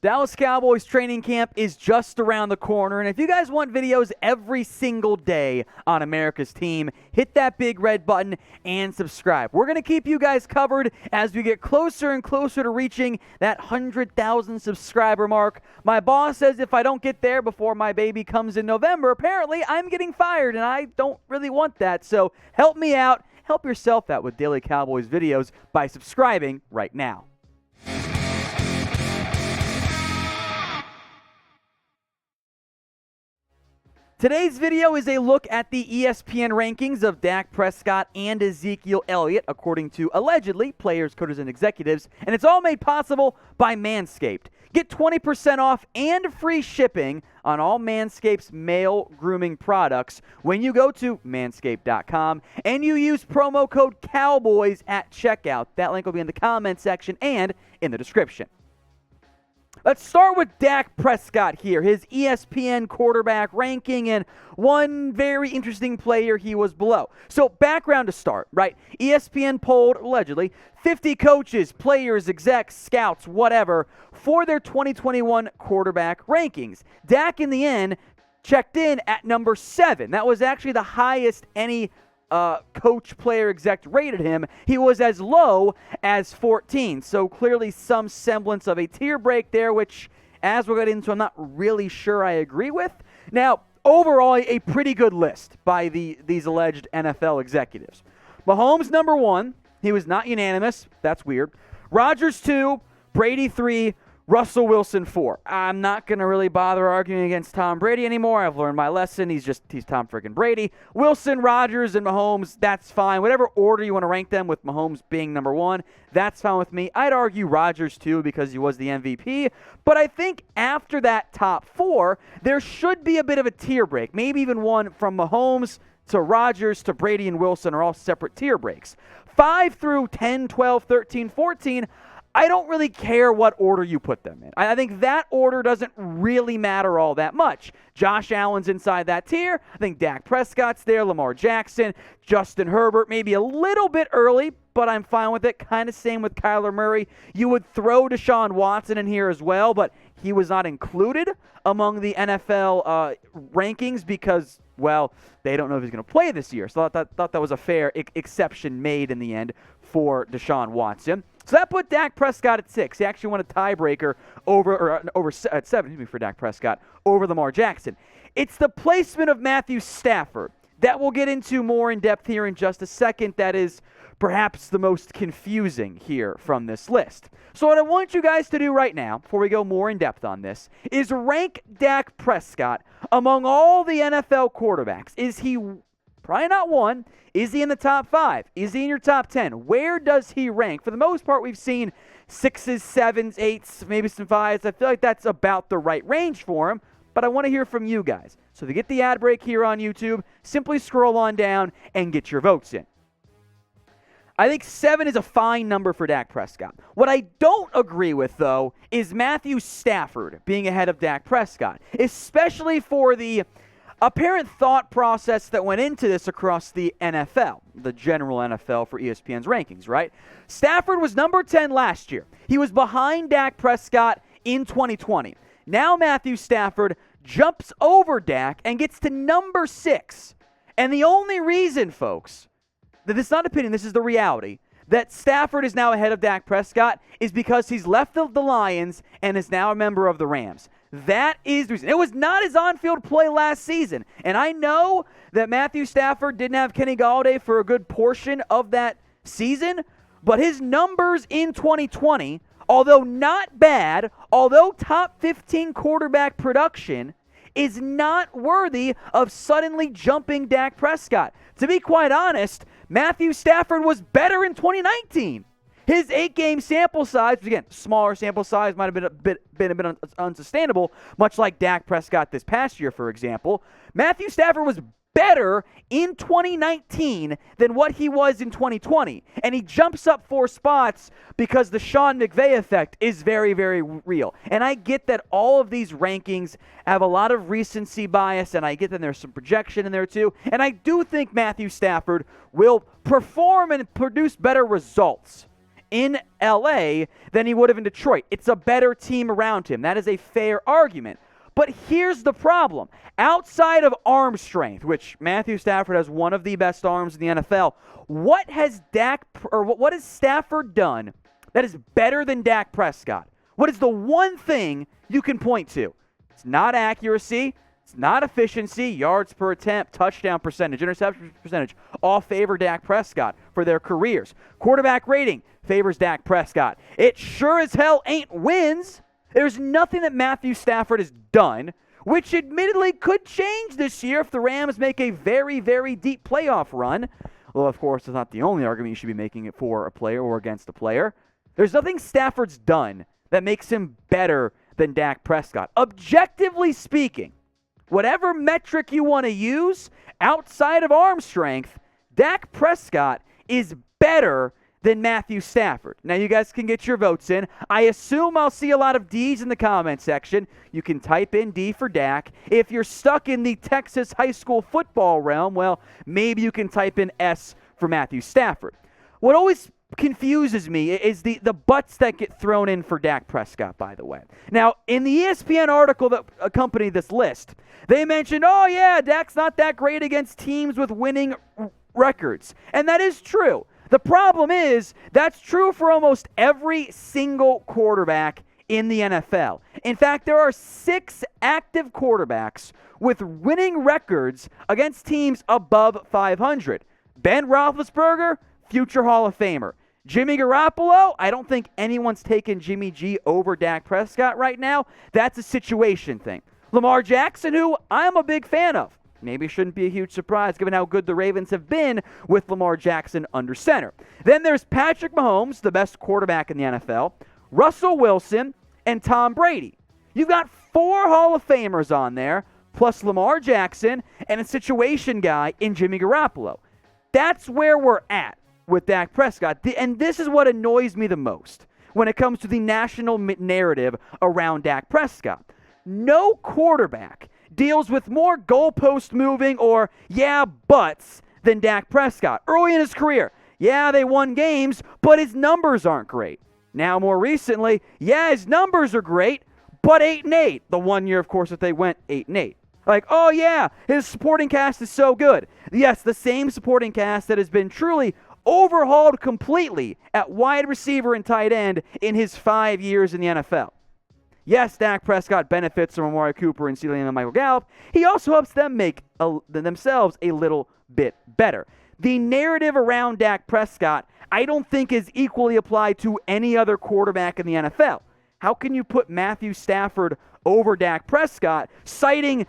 Dallas Cowboys training camp is just around the corner, and if you guys want videos every single day on America's team, hit that big red button and subscribe. We're going to keep you guys covered as we get closer and closer to reaching that 100,000 subscriber mark. My boss says if I don't get there before my baby comes in November, apparently I'm getting fired, and I don't really want that, so help me out. Help yourself out with Daily Cowboys videos by subscribing right now. Today's video is a look at the ESPN rankings of Dak Prescott and Ezekiel Elliott, according to, allegedly, players, coaches, and executives, and it's all made possible by Manscaped. Get 20% off and free shipping on all Manscaped's male grooming products when you go to manscaped.com and you use promo code COWBOYS at checkout. That link will be in the comment section and in the description. Let's start with Dak Prescott here, his ESPN quarterback ranking, and one very interesting player he was below. So background to start, right? ESPN polled, allegedly, 50 coaches, players, execs, scouts, whatever, for their 2021 quarterback rankings. Dak, in the end, checked in at number 7. That was actually the highest any coach, player, exec rated him. He was as low as 14. So clearly some semblance of a tier break there, which, as we'll get into, I'm not really sure I agree with. Now, overall, a pretty good list by these alleged NFL executives. Mahomes, number 1. He was not unanimous. That's weird. Rodgers, 2. Brady, 3. Russell Wilson, 4. I'm not going to really bother arguing against Tom Brady anymore. I've learned my lesson. He's Tom freaking Brady. Wilson, Rodgers, and Mahomes, that's fine. Whatever order you want to rank them, with Mahomes being number 1, that's fine with me. I'd argue Rodgers, too, because he was the MVP. But I think after that top 4, there should be a bit of a tier break. Maybe even one from Mahomes to Rodgers to Brady and Wilson are all separate tier breaks. 5 through 10, 12, 13, 14, I don't really care what order you put them in. I think that order doesn't really matter all that much. Josh Allen's inside that tier. I think Dak Prescott's there, Lamar Jackson, Justin Herbert, maybe a little bit early, but I'm fine with it. Kind of same with Kyler Murray. You would throw Deshaun Watson in here as well, but he was not included among the NFL rankings because, well, they don't know if he's going to play this year. So I thought that was a fair exception made in the end for Deshaun Watson. So that put Dak Prescott at 6. He actually won a tiebreaker at 7 for Dak Prescott over Lamar Jackson. It's the placement of Matthew Stafford that we'll get into more in depth here in just a second. That is perhaps the most confusing here from this list. So what I want you guys to do right now, before we go more in depth on this, is rank Dak Prescott among all the NFL quarterbacks. Is he probably not 1? Is he in the top 5? Is he in your top 10? Where does he rank? For the most part, we've seen 6s, 7s, 8s, maybe some 5s. I feel like that's about the right range for him, but I want to hear from you guys. So to get the ad break here on YouTube, simply scroll on down and get your votes in. I think 7 is a fine number for Dak Prescott. What I don't agree with, though, is Matthew Stafford being ahead of Dak Prescott, especially for the apparent thought process that went into this across the NFL, the general NFL for ESPN's rankings, right? Stafford was number 10 last year. He was behind Dak Prescott in 2020. Now Matthew Stafford jumps over Dak and gets to number 6. And the only reason, folks, that this is not opinion, this is the reality, that Stafford is now ahead of Dak Prescott is because he's left the Lions and is now a member of the Rams. That is the reason. It was not his on-field play last season. And I know that Matthew Stafford didn't have Kenny Golladay for a good portion of that season, but his numbers in 2020, although not bad, although top 15 quarterback production, is not worthy of suddenly jumping Dak Prescott. To be quite honest, Matthew Stafford was better in 2019. His 8-game sample size, again, smaller sample size, might have been a bit unsustainable, much like Dak Prescott this past year, for example. Matthew Stafford was better in 2019 than what he was in 2020. And he jumps up 4 spots because the Sean McVay effect is very, very real. And I get that all of these rankings have a lot of recency bias, and I get that there's some projection in there too. And I do think Matthew Stafford will perform and produce better results in LA than he would have in Detroit. It's a better team around him. That is a fair argument. But here's the problem. Outside of arm strength, which Matthew Stafford has one of the best arms in the NFL, what has Stafford done that is better than Dak Prescott? What is the one thing you can point to? It's not accuracy. It's not efficiency, yards per attempt, touchdown percentage, interception percentage, all favor Dak Prescott for their careers. Quarterback rating favors Dak Prescott. It sure as hell ain't wins. There's nothing that Matthew Stafford has done, which admittedly could change this year if the Rams make a very, very deep playoff run. Well, of course, it's not the only argument you should be making it for a player or against a player. There's nothing Stafford's done that makes him better than Dak Prescott. Objectively speaking, whatever metric you want to use outside of arm strength, Dak Prescott is better than Matthew Stafford. Now, you guys can get your votes in. I assume I'll see a lot of D's in the comment section. You can type in D for Dak. If you're stuck in the Texas high school football realm, well, maybe you can type in S for Matthew Stafford. What always confuses me is the butts that get thrown in for Dak Prescott, by the way. Now, in the ESPN article that accompanied this list, they mentioned, oh yeah, Dak's not that great against teams with winning records. And that is true. The problem is, that's true for almost every single quarterback in the NFL. In fact, there are 6 active quarterbacks with winning records against teams above 500. Ben Roethlisberger, future Hall of Famer. Jimmy Garoppolo, I don't think anyone's taken Jimmy G over Dak Prescott right now. That's a situation thing. Lamar Jackson, who I'm a big fan of. Maybe shouldn't be a huge surprise given how good the Ravens have been with Lamar Jackson under center. Then there's Patrick Mahomes, the best quarterback in the NFL, Russell Wilson, and Tom Brady. You've got 4 Hall of Famers on there, plus Lamar Jackson and a situation guy in Jimmy Garoppolo. That's where we're at with Dak Prescott. And this is what annoys me the most when it comes to the national narrative around Dak Prescott. No quarterback deals with more goalpost moving or yeah buts than Dak Prescott. Early in his career, yeah, they won games, but his numbers aren't great. Now, more recently, yeah, his numbers are great, but 8-8. The one year, of course, that they went 8-8. Like, oh yeah, his supporting cast is so good. Yes, the same supporting cast that has been truly overhauled completely at wide receiver and tight end in his 5 years in the NFL. Yes, Dak Prescott benefits from Amari Cooper and CeeDee Lamb and Michael Gallup. He also helps them make themselves a little bit better. The narrative around Dak Prescott, I don't think is equally applied to any other quarterback in the NFL. How can you put Matthew Stafford over Dak Prescott, citing,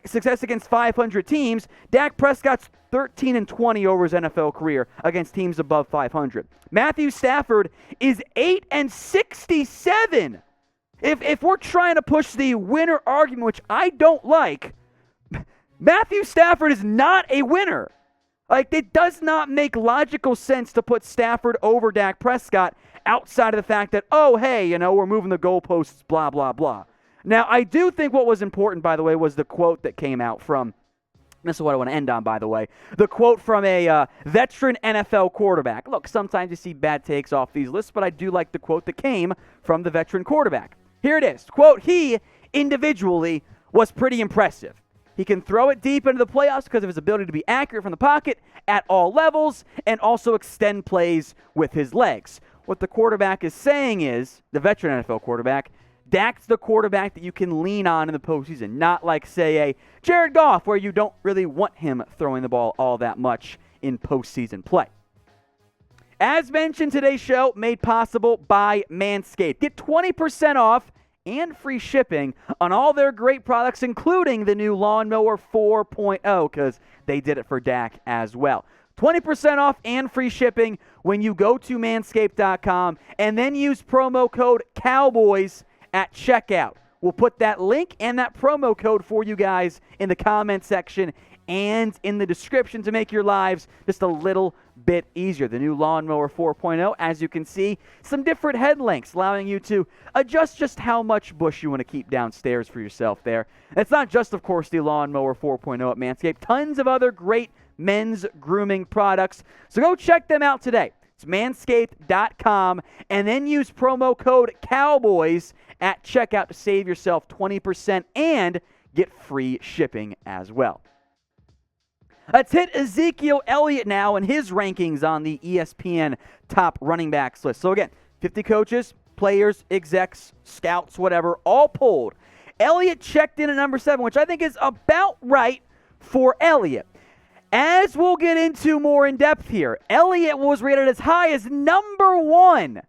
success against 500 teams? Dak Prescott's 13-20 over his NFL career against teams above 500. Matthew Stafford is 8-67. If we're trying to push the winner argument, which I don't like, Matthew Stafford is not a winner. Like, it does not make logical sense to put Stafford over Dak Prescott outside of the fact that, oh, hey, we're moving the goalposts, blah, blah, blah. Now, I do think what was important, by the way, was the quote that came out from, this is what I want to end on, by the way, the quote from a veteran NFL quarterback. Look, sometimes you see bad takes off these lists, but I do like the quote that came from the veteran quarterback. Here it is. Quote, he individually was pretty impressive. He can throw it deep into the playoffs because of his ability to be accurate from the pocket at all levels and also extend plays with his legs. What the quarterback is saying is, the veteran NFL quarterback, Dak's the quarterback that you can lean on in the postseason, not like, say, a Jared Goff, where you don't really want him throwing the ball all that much in postseason play. As mentioned, today's show made possible by Manscaped. Get 20% off and free shipping on all their great products, including the new Lawnmower 4.0, because they did it for Dak as well. 20% off and free shipping when you go to manscaped.com and then use promo code COWBOYS at checkout. We'll put that link and that promo code for you guys in the comment section and in the description to make your lives just a little bit easier. The new Lawnmower 4.0, as you can see, some different head lengths, allowing you to adjust just how much bush you want to keep downstairs for yourself there. It's not just, of course, the Lawnmower 4.0 at Manscaped. Tons of other great men's grooming products. So go check them out today. It's manscaped.com, and then use promo code Cowboys at checkout to save yourself 20% and get free shipping as well. Let's hit Ezekiel Elliott now and his rankings on the ESPN top running backs list. So again, 50 coaches, players, execs, scouts, whatever, all polled. Elliott checked in at number 7, which I think is about right for Elliott. As we'll get into more in depth here, Elliott was rated as high as number 1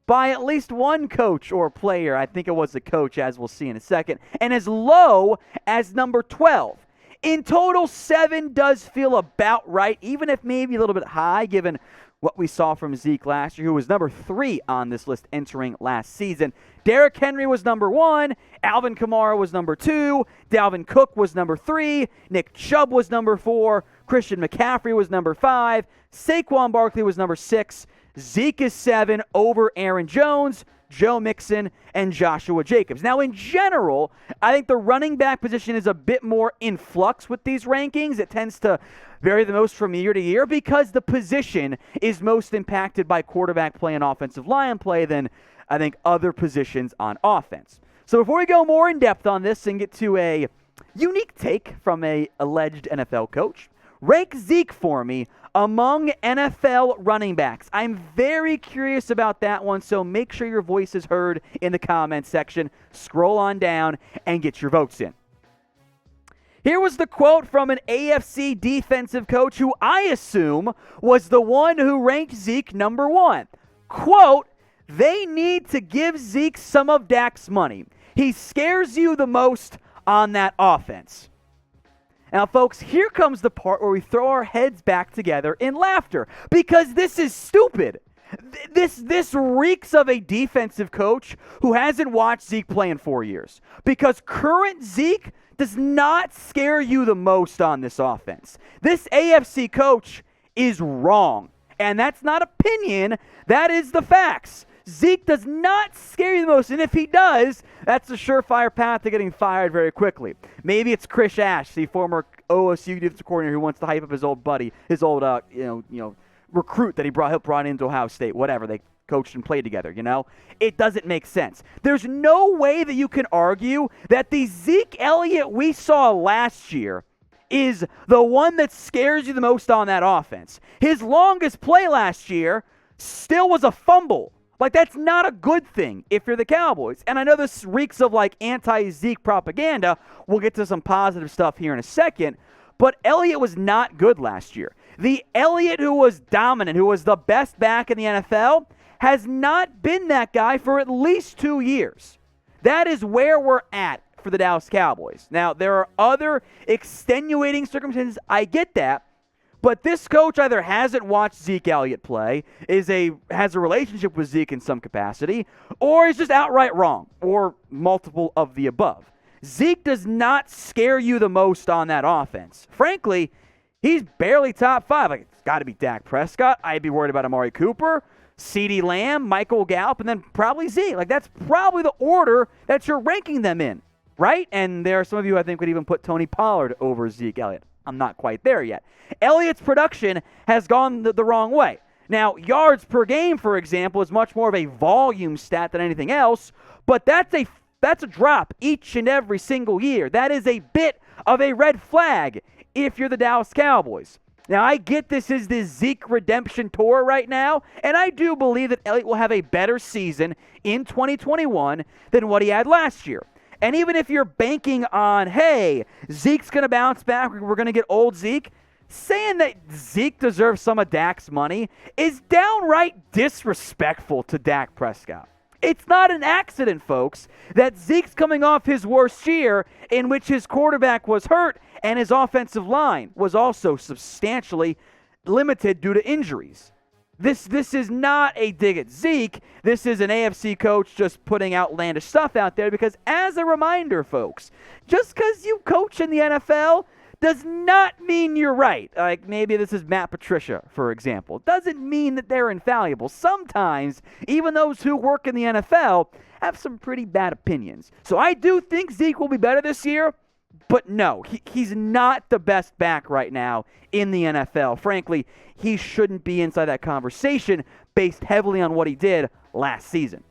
by at least one coach or player. I think it was the coach, as we'll see in a second, and as low as number 12. In total, 7 does feel about right, even if maybe a little bit high, given what we saw from Zeke last year, who was number 3 on this list entering last season. Derrick Henry was number 1, Alvin Kamara was number 2, Dalvin Cook was number 3, Nick Chubb was number 4, Christian McCaffrey was number 5, Saquon Barkley was number 6, Zeke is 7 over Aaron Jones, Joe Mixon, and Joshua Jacobs. Now, in general, I think the running back position is a bit more in flux with these rankings. It tends to vary the most from year to year because the position is most impacted by quarterback play and offensive line play than, I think, other positions on offense. So before we go more in depth on this and get to a unique take from a alleged NFL coach, rank Zeke for me among NFL running backs. I'm very curious about that one, so make sure your voice is heard in the comments section. Scroll on down and get your votes in. Here was the quote from an AFC defensive coach who I assume was the one who ranked Zeke number 1. Quote, "They need to give Zeke some of Dak's money. He scares you the most on that offense." Now, folks, here comes the part where we throw our heads back together in laughter because this is stupid. This reeks of a defensive coach who hasn't watched Zeke play in 4 years because current Zeke does not scare you the most on this offense. This AFC coach is wrong, and that's not opinion. That is the facts. Zeke does not scare you the most, and if he does, that's a surefire path to getting fired very quickly. Maybe it's Chris Ash, the former OSU defensive coordinator who wants to hype up his old buddy, his old recruit that he brought into Ohio State, whatever. They coached and played together, It doesn't make sense. There's no way that you can argue that the Zeke Elliott we saw last year is the one that scares you the most on that offense. His longest play last year still was a fumble. That's not a good thing if you're the Cowboys. And I know this reeks of anti-Zeke propaganda. We'll get to some positive stuff here in a second. But Elliott was not good last year. The Elliott who was dominant, who was the best back in the NFL, has not been that guy for at least 2 years. That is where we're at for the Dallas Cowboys. Now, there are other extenuating circumstances. I get that. But this coach either hasn't watched Zeke Elliott play, has a relationship with Zeke in some capacity, or is just outright wrong, or multiple of the above. Zeke does not scare you the most on that offense. Frankly, he's barely top 5. It's got to be Dak Prescott. I'd be worried about Amari Cooper, CeeDee Lamb, Michael Gallup, and then probably Zeke. That's probably the order that you're ranking them in, right? And there are some of you I think would even put Tony Pollard over Zeke Elliott. I'm not quite there yet. Elliott's production has gone the wrong way. Now, yards per game, for example, is much more of a volume stat than anything else, but that's a drop each and every single year. That is a bit of a red flag if you're the Dallas Cowboys. Now, I get this is the Zeke redemption tour right now, and I do believe that Elliott will have a better season in 2021 than what he had last year. And even if you're banking on, hey, Zeke's going to bounce back, we're going to get old Zeke, saying that Zeke deserves some of Dak's money is downright disrespectful to Dak Prescott. It's not an accident, folks, that Zeke's coming off his worst year in which his quarterback was hurt and his offensive line was also substantially limited due to injuries. This is not a dig at Zeke. This is an AFC coach just putting outlandish stuff out there because, as a reminder, folks, just because you coach in the NFL does not mean you're right. Maybe this is Matt Patricia, for example. Doesn't mean that they're infallible. Sometimes, even those who work in the NFL have some pretty bad opinions. So I do think Zeke will be better this year. But no, he's not the best back right now in the NFL. Frankly, he shouldn't be inside that conversation based heavily on what he did last season.